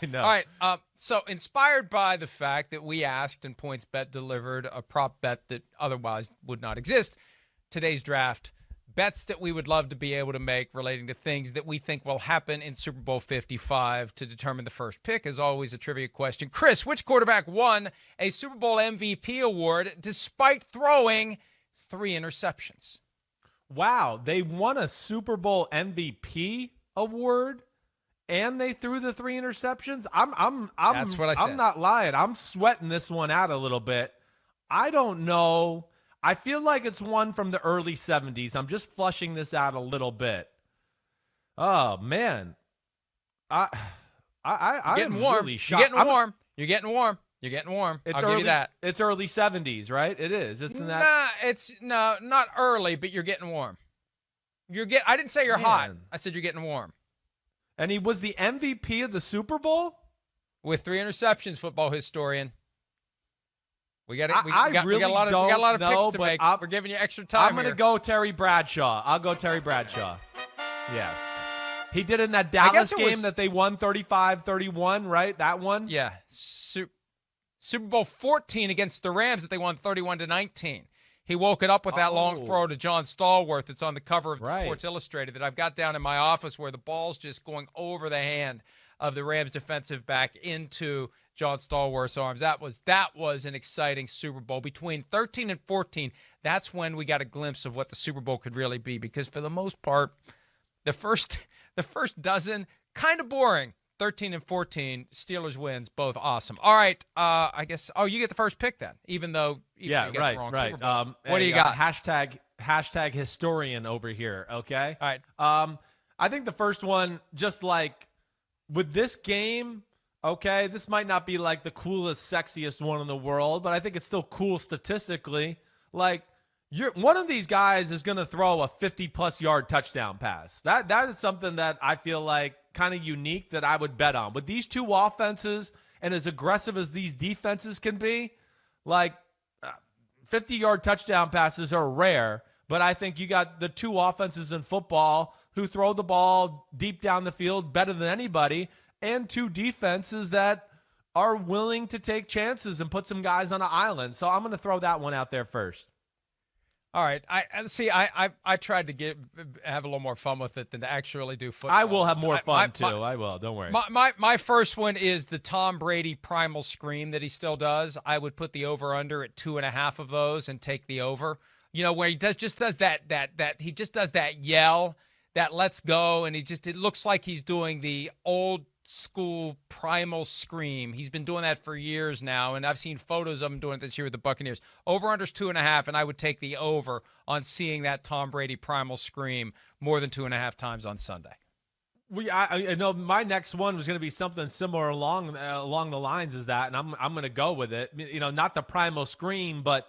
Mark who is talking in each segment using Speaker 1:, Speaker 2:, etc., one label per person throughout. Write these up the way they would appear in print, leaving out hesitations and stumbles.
Speaker 1: No.
Speaker 2: All right. So inspired by the fact that we asked and PointsBet delivered a prop bet that otherwise would not exist, today's draft, bets that we would love to be able to make relating to things that we think will happen in Super Bowl 55 to determine the first pick is always a trivia question. Chris, which quarterback won a Super Bowl MVP award despite throwing 3 interceptions?
Speaker 1: Wow, they won a Super Bowl MVP award and they threw the 3 interceptions?
Speaker 2: That's what I said.
Speaker 1: I'm not lying. I'm sweating this one out a little bit. I don't know. I feel like it's one from the early 70s. I'm just flushing this out a little bit. Oh man. I am really shocked.
Speaker 2: You're getting warm. You're getting warm. You're getting warm. I'll give you that.
Speaker 1: It's early 70s, right? It is. Isn't that?
Speaker 2: Not early, but you're getting warm. I didn't say you're hot. I said you're getting warm.
Speaker 1: And he was the MVP of the Super Bowl?
Speaker 2: With 3 interceptions, football historian. We got a lot of picks to make. We're giving you extra time.
Speaker 1: I'm going to go Terry Bradshaw. I'll go Terry Bradshaw. Yes. He did in that Dallas game that they won 35-31, right? That one?
Speaker 2: Yeah. Super Bowl 14 against the Rams that they won 31-19. He woke it up with that long throw to John Stallworth that's on the cover of Sports Illustrated that I've got down in my office where the ball's just going over the hand of the Rams defensive back into John Stallworth's arms. That was an exciting Super Bowl. Between 13 and 14, that's when we got a glimpse of what the Super Bowl could really be because for the most part, the first dozen, kind of boring. 13 and 14, Steelers wins, both awesome. All right, I guess. Oh, you get the first pick then, even though you get the wrong Super Bowl. What do you got?
Speaker 1: Hashtag historian over here. Okay.
Speaker 2: All right.
Speaker 1: I think the first one, just like with this game. Okay, this might not be like the coolest, sexiest one in the world, but I think it's still cool statistically. Like, one of these guys is going to throw a 50-plus yard touchdown pass. That is something that I feel like kind of unique that I would bet on. With these two offenses and as aggressive as these defenses can be, like 50-yard touchdown passes are rare, but I think you got the two offenses in football who throw the ball deep down the field better than anybody, and two defenses that are willing to take chances and put some guys on an island. So I'm going to throw that one out there first.
Speaker 2: All right. I tried to have a little more fun with it than to actually do football.
Speaker 1: I will have more fun, too. I will. Don't worry.
Speaker 2: My first one is the Tom Brady primal scream that he still does. I would put the over-under at 2.5 of those and take the over. You know, where he just does that yell, that let's go, and it looks like he's doing the old school primal scream. He's been doing that for years now, and I've seen photos of him doing it this year with the Buccaneers. Over-under's 2.5, and I would take the over on seeing that Tom Brady primal scream more than 2.5 times on Sunday.
Speaker 1: I know my next one was going to be something similar along the lines as that, and I'm going to go with it. You know, not the primal scream, but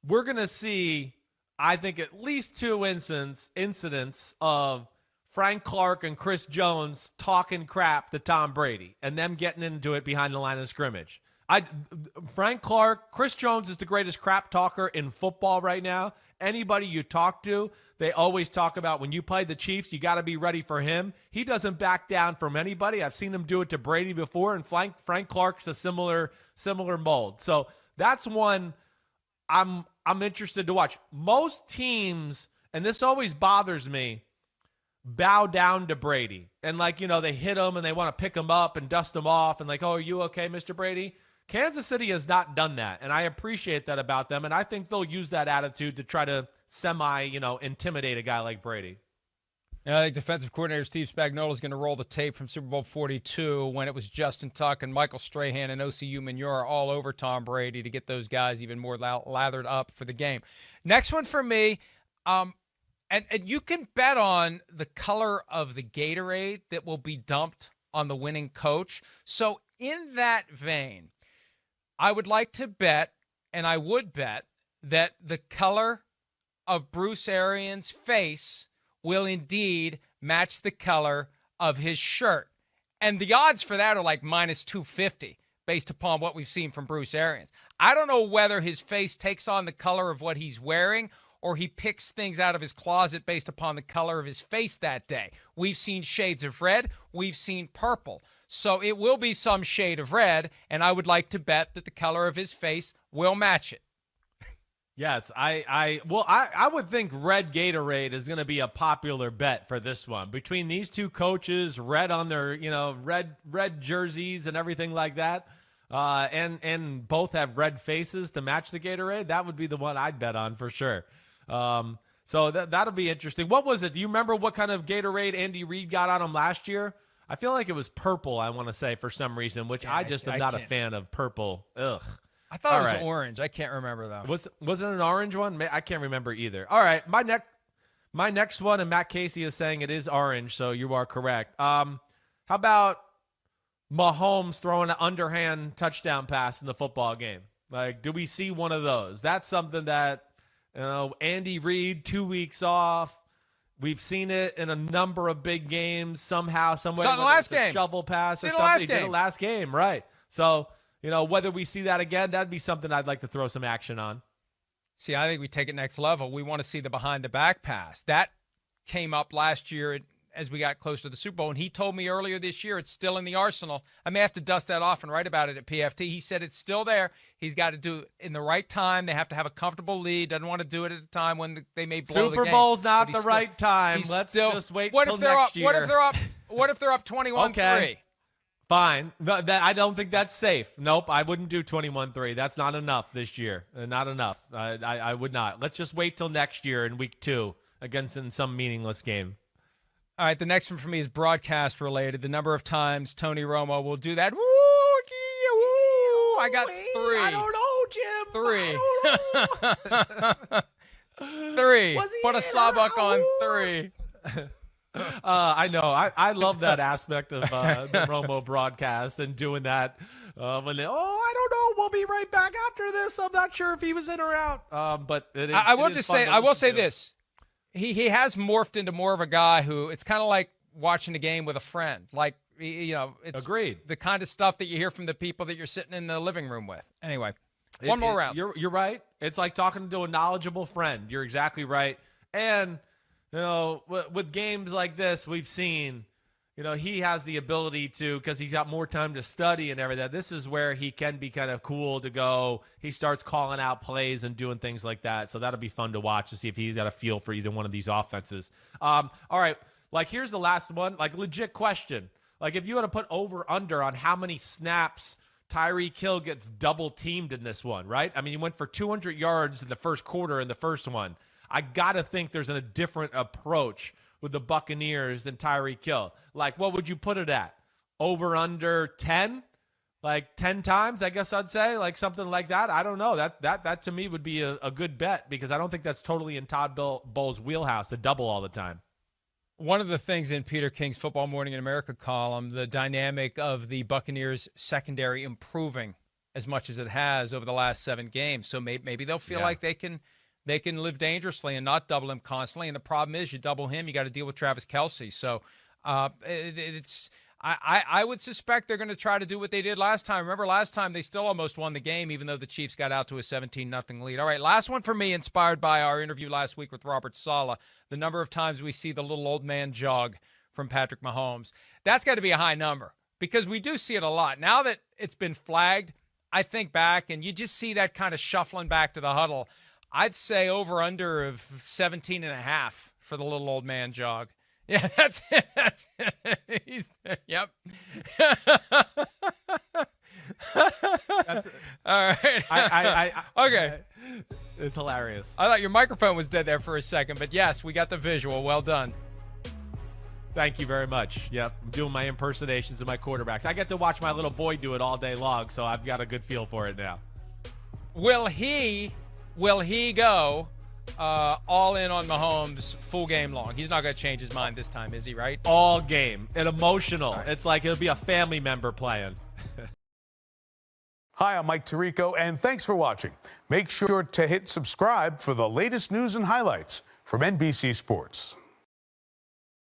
Speaker 1: we're going to see, I think, at least 2 incidents of Frank Clark and Chris Jones talking crap to Tom Brady and them getting into it behind the line of scrimmage. Frank Clark, Chris Jones is the greatest crap talker in football right now. Anybody you talk to, they always talk about when you play the Chiefs, you got to be ready for him. He doesn't back down from anybody. I've seen him do it to Brady before, and Frank Clark's a similar mold. So that's one I'm interested to watch. Most teams, and this always bothers me, bow down to Brady. And they hit him and they want to pick him up and dust him off and oh, are you okay, Mr. Brady? Kansas City has not done that, and I appreciate that about them, and I think they'll use that attitude to try to intimidate a guy like Brady.
Speaker 2: Yeah, I think defensive coordinator Steve Spagnuolo is going to roll the tape from Super Bowl 42 when it was Justin Tuck and Michael Strahan and OCU Manura all over Tom Brady to get those guys even more lathered up for the game. Next one for me, and you can bet on the color of the Gatorade that will be dumped on the winning coach. So in that vein, I would like to bet, and I would bet, that the color of Bruce Arians' face will indeed match the color of his shirt. And the odds for that are like minus 250 based upon what we've seen from Bruce Arians. I don't know whether his face takes on the color of what he's wearing or he picks things out of his closet based upon the color of his face that day. We've seen shades of red. We've seen purple. So it will be some shade of red, and I would like to bet that the color of his face will match it.
Speaker 1: Yes, I would think red Gatorade is going to be a popular bet for this one. Between these two coaches, red on their, red jerseys and everything like that, and both have red faces to match the Gatorade, that would be the one I'd bet on for sure. So that'll be interesting. What was it? Do you remember what kind of Gatorade Andy Reid got on him last year? I feel like it was purple, I want to say, for some reason, which I just am not a fan of purple. Ugh.
Speaker 2: I thought it was orange. I can't remember, though.
Speaker 1: Was it an orange one? I can't remember either. All right, my next one, and Matt Casey is saying it is orange, so you are correct. How about Mahomes throwing an underhand touchdown pass in the football game? Like, do we see one of those? That's something that, Andy Reid, 2 weeks off. We've seen it in a number of big games somehow, somewhere.
Speaker 2: So the last game.
Speaker 1: Shovel pass or something. He did the last game, right. So, whether we see that again, that'd be something I'd like to throw some action on.
Speaker 2: See, I think we take it next level. We want to see the behind-the-back pass. That came up last year as we got close to the Super Bowl, and he told me earlier this year it's still in the arsenal. I may have to dust that off and write about it at PFT. He said it's still there. He's got to do it in the right time. They have to have a comfortable lead. Doesn't want to do it at a time when they may blow the game.
Speaker 1: Super Bowl's not the right time. Let's just wait till next year.
Speaker 2: What if they're up 21-3?
Speaker 1: Okay. Fine. I don't think that's safe. Nope, I wouldn't do 21-3. That's not enough this year. Not enough. I would not. Let's just wait till next year in week 2 against in some meaningless game.
Speaker 2: All right, the next one for me is broadcast related. The number of times Tony Romo will do that. Woo, I got 3.
Speaker 1: I don't know,
Speaker 2: Jim. 3. 3. Put a sawbuck on 3.
Speaker 1: I know. I love that aspect of the Romo broadcast and doing that when they, I don't know. We'll be right back after this. I'm not sure if he was in or out. But
Speaker 2: I will say this. He has morphed into more of a guy who it's kind of like watching a game with a friend. Like, it's
Speaker 1: agreed.
Speaker 2: The kind of stuff that you hear from the people that you're sitting in the living room with. Anyway, one more round.
Speaker 1: You're right. It's like talking to a knowledgeable friend. You're exactly right. And, with games like this, we've seen, he has the ability to, because he's got more time to study and everything. This is where he can be kind of cool to go. He starts calling out plays and doing things like that. So that'll be fun to watch to see if he's got a feel for either one of these offenses. All right. Like, here's the last one. Like, legit question. Like, if you had to put over-under on how many snaps Tyreek Hill gets double-teamed in this one, right? I mean, he went for 200 yards in the first quarter in the first one. I got to think there's a different approach with the Buccaneers than Tyreek Hill. Like, what would you put it at? Over under 10? Like 10 times, I guess I'd say, like something like that. I don't know. That to me would be a good bet because I don't think that's totally in Todd Bowles' wheelhouse to double all the time.
Speaker 2: One of the things in Peter King's Football Morning in America column, the dynamic of the Buccaneers secondary improving as much as it has over the last 7 games. So maybe they'll feel like they can live dangerously and not double him constantly. And the problem is you double him, you got to deal with Travis Kelce. So I would suspect they're going to try to do what they did last time. Remember last time they still almost won the game, even though the Chiefs got out to a 17-0 lead. All right, last one for me, inspired by our interview last week with Robert Saleh. The number of times we see the little old man jog from Patrick Mahomes. That's got to be a high number because we do see it a lot. Now that it's been flagged, I think back and you just see that kind of shuffling back to the huddle. I'd say over under of 17.5 for the little old man jog. Yeah, that's it. Yep.
Speaker 1: That's it.
Speaker 2: All right.
Speaker 1: Okay. It's hilarious.
Speaker 2: I thought your microphone was dead there for a second, but yes, we got the visual. Well done.
Speaker 1: Thank you very much. Yep, I'm doing my impersonations of my quarterbacks. I get to watch my little boy do it all day long, so I've got a good feel for it now.
Speaker 2: Will he go all in on Mahomes full game long? He's not going to change his mind this time, is he, right?
Speaker 1: All game. And emotional.
Speaker 2: Right.
Speaker 1: It's like it'll be a family member playing.
Speaker 3: Hi, I'm Mike Tirico, and thanks for watching. Make sure to hit subscribe for the latest news and highlights from NBC Sports.